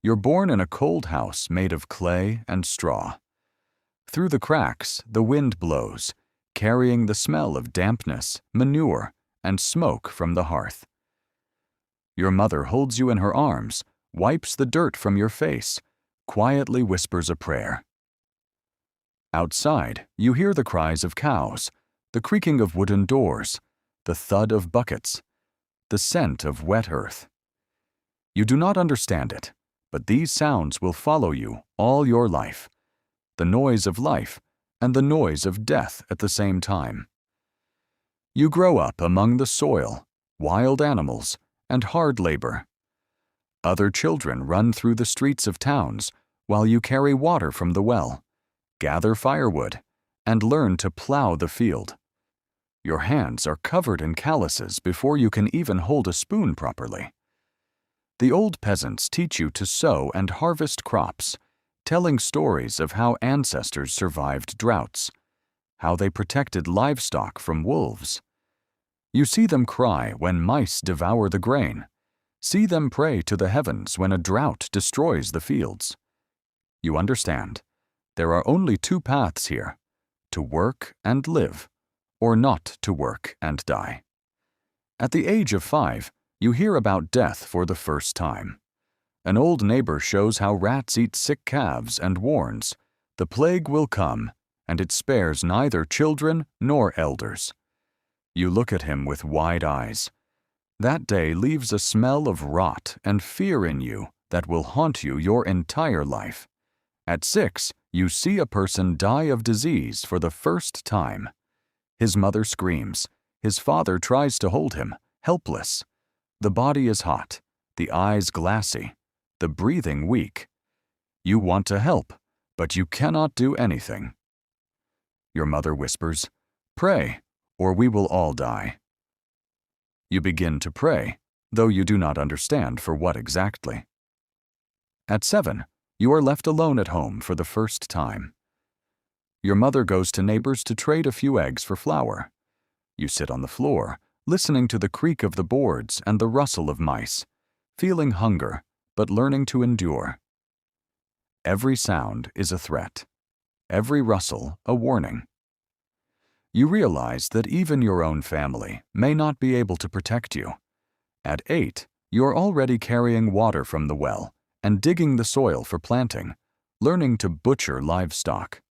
You're born in a cold house made of clay and straw. Through the cracks, the wind blows, carrying the smell of dampness, manure, and smoke from the hearth. Your mother holds you in her arms, wipes the dirt from your face, quietly whispers a prayer. Outside, you hear the cries of cows, the creaking of wooden doors, the thud of buckets, the scent of wet earth. You do not understand it, but these sounds will follow you all your life, the noise of life and the noise of death at the same time. You grow up among the soil, wild animals, and hard labor. Other children run through the streets of towns while you carry water from the well, gather firewood, and learn to plow the field. Your hands are covered in calluses before you can even hold a spoon properly. The old peasants teach you to sow and harvest crops, telling stories of how ancestors survived droughts, how they protected livestock from wolves. You see them cry when mice devour the grain, see them pray to the heavens when a drought destroys the fields. You understand, there are only two paths here, to work and live, or not to work and die. At the age of 5, you hear about death for the first time. An old neighbor shows how rats eat sick calves and warns, the plague will come, and it spares neither children nor elders. You look at him with wide eyes. That day leaves a smell of rot and fear in you that will haunt you your entire life. At 6, you see a person die of disease for the first time. His mother screams. His father tries to hold him, helpless. The body is hot, the eyes glassy, the breathing weak. You want to help, but you cannot do anything. Your mother whispers, "Pray, or we will all die." You begin to pray, though you do not understand for what exactly. At 7, you are left alone at home for the first time. Your mother goes to neighbors to trade a few eggs for flour. You sit on the floor, listening to the creak of the boards and the rustle of mice, feeling hunger, but learning to endure. Every sound is a threat, every rustle a warning. You realize that even your own family may not be able to protect you. At 8, you are already carrying water from the well and digging the soil for planting, learning to butcher livestock.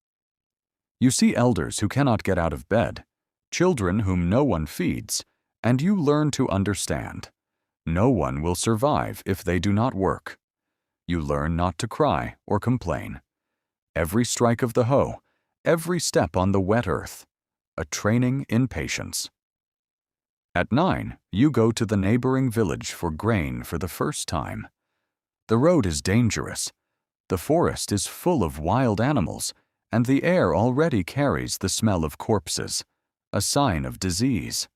You see elders who cannot get out of bed, children whom no one feeds, and you learn to understand. No one will survive if they do not work. You learn not to cry or complain. Every strike of the hoe, every step on the wet earth, a training in patience. At 9, you go to the neighboring village for grain for the first time. The road is dangerous. The forest is full of wild animals, and the air already carries the smell of corpses, a sign of disease.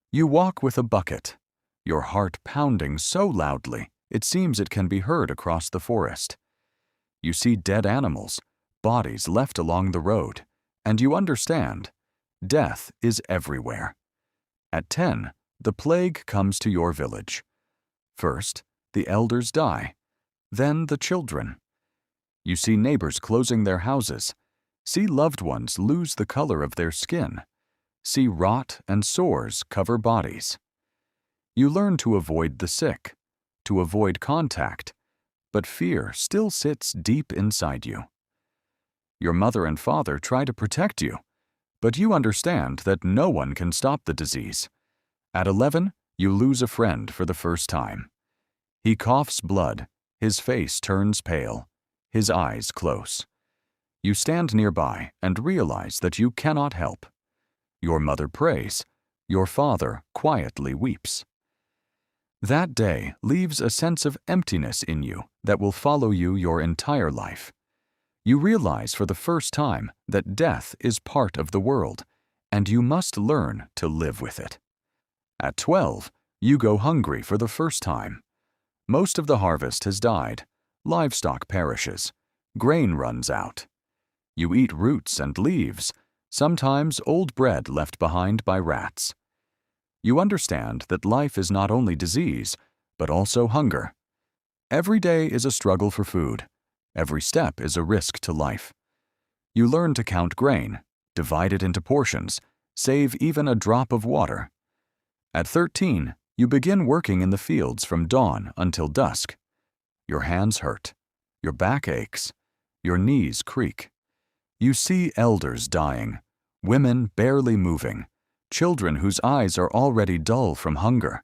You walk with a bucket, your heart pounding so loudly it seems it can be heard across the forest. You see dead animals, bodies left along the road, and you understand, death is everywhere. At 10, the plague comes to your village. First, the elders die, then the children. You see neighbors closing their houses, see loved ones lose the color of their skin, see rot and sores cover bodies. You learn to avoid the sick, to avoid contact, but fear still sits deep inside you. Your mother and father try to protect you, but you understand that no one can stop the disease. At 11, you lose a friend for the first time. He coughs blood, his face turns pale, his eyes close. You stand nearby and realize that you cannot help. Your mother prays, your father quietly weeps. That day leaves a sense of emptiness in you that will follow you your entire life. You realize for the first time that death is part of the world, and you must learn to live with it. At 12, you go hungry for the first time. Most of the harvest has died, livestock perishes, grain runs out. You eat roots and leaves, sometimes old bread left behind by rats. You understand that life is not only disease, but also hunger. Every day is a struggle for food. Every step is a risk to life. You learn to count grain, divide it into portions, save even a drop of water. At 13, you begin working in the fields from dawn until dusk. Your hands hurt. Your back aches. Your knees creak. You see elders dying, women barely moving, children whose eyes are already dull from hunger.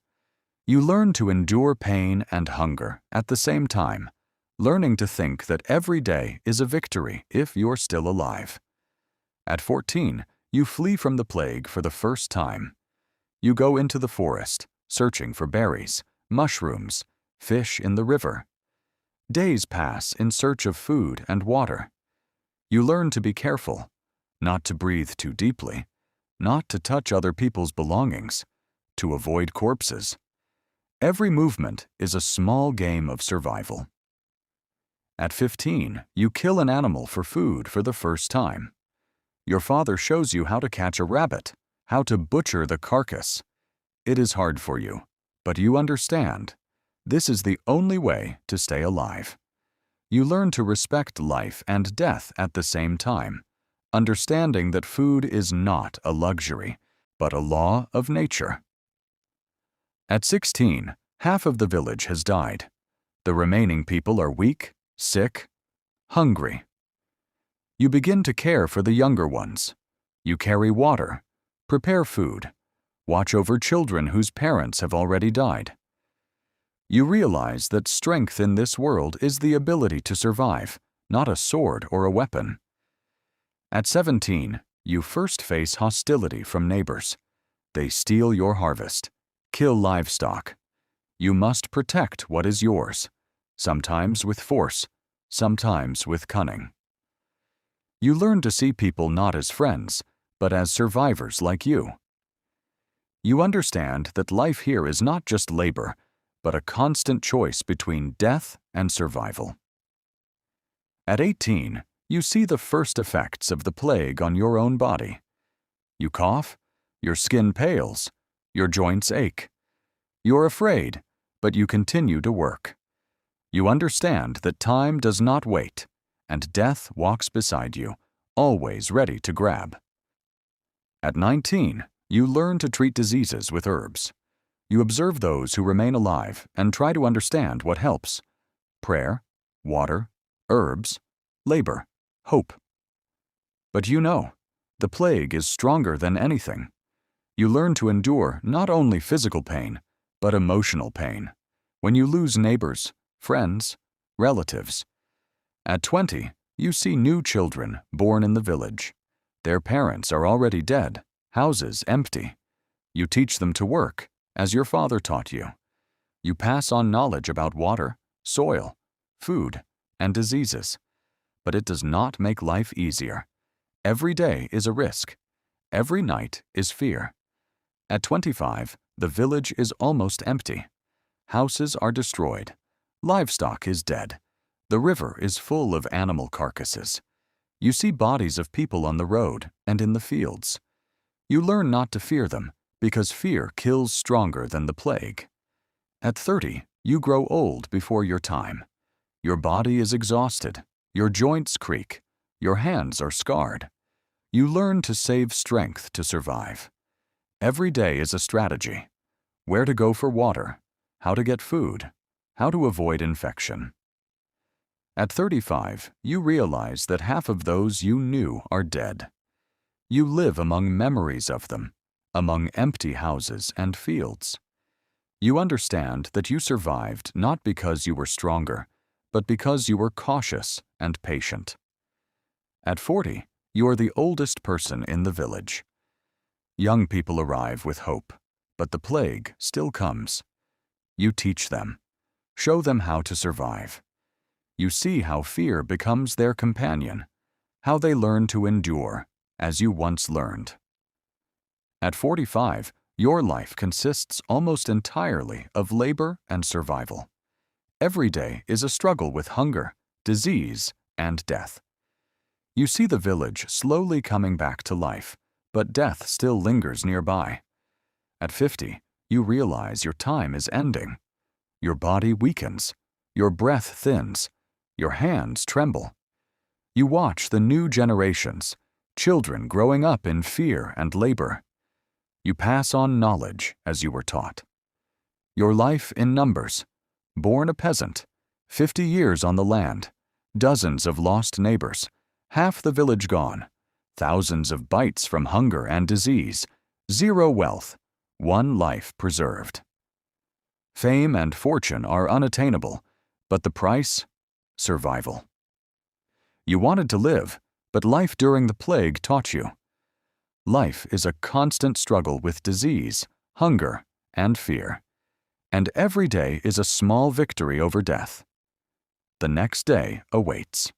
You learn to endure pain and hunger at the same time, learning to think that every day is a victory if you're still alive. At 14, you flee from the plague for the first time. You go into the forest, searching for berries, mushrooms, fish in the river. Days pass in search of food and water. You learn to be careful, not to breathe too deeply, not to touch other people's belongings, to avoid corpses. Every movement is a small game of survival. At 15, you kill an animal for food for the first time. Your father shows you how to catch a rabbit, how to butcher the carcass. It is hard for you, but you understand. This is the only way to stay alive. You learn to respect life and death at the same time, understanding that food is not a luxury, but a law of nature. At 16, half of the village has died. The remaining people are weak, sick, hungry. You begin to care for the younger ones. You carry water, prepare food, watch over children whose parents have already died. You realize that strength in this world is the ability to survive, not a sword or a weapon. At 17, you first face hostility from neighbors. They steal your harvest, kill livestock. You must protect what is yours, sometimes with force, sometimes with cunning. You learn to see people not as friends, but as survivors like you. You understand that life here is not just labor, but a constant choice between death and survival. At 18, you see the first effects of the plague on your own body. You cough, your skin pales, your joints ache. You're afraid, but you continue to work. You understand that time does not wait, and death walks beside you, always ready to grab. At 19, you learn to treat diseases with herbs. You observe those who remain alive and try to understand what helps. Prayer, water, herbs, labor, hope. But you know, the plague is stronger than anything. You learn to endure not only physical pain, but emotional pain. When you lose neighbors, friends, relatives. At 20, you see new children born in the village. Their parents are already dead, houses empty. You teach them to work, as your father taught you. You pass on knowledge about water, soil, food, and diseases. But it does not make life easier. Every day is a risk. Every night is fear. At 25, the village is almost empty. Houses are destroyed. Livestock is dead. The river is full of animal carcasses. You see bodies of people on the road and in the fields. You learn not to fear them, because fear kills stronger than the plague. At 30, you grow old before your time. Your body is exhausted. Your joints creak. Your hands are scarred. You learn to save strength to survive. Every day is a strategy. Where to go for water, how to get food, how to avoid infection. At 35, you realize that half of those you knew are dead. You live among memories of them, among empty houses and fields. You understand that you survived not because you were stronger, but because you were cautious and patient. At 40, you are the oldest person in the village. Young people arrive with hope, but the plague still comes. You teach them, show them how to survive. You see how fear becomes their companion, how they learn to endure, as you once learned. At 45, your life consists almost entirely of labor and survival. Every day is a struggle with hunger, disease, and death. You see the village slowly coming back to life, but death still lingers nearby. At 50, you realize your time is ending. Your body weakens, Your breath thins. Your hands tremble. You watch the new generations, children growing up in fear and labor. You pass on knowledge as you were taught. Your life in numbers. Born a peasant, 50 years on the land, dozens of lost neighbors, half the village gone, thousands of bites from hunger and disease, zero wealth, one life preserved. Fame and fortune are unattainable, but the price? Survival. You wanted to live, but life during the plague taught you. Life is a constant struggle with disease, hunger, and fear, and every day is a small victory over death. The next day awaits.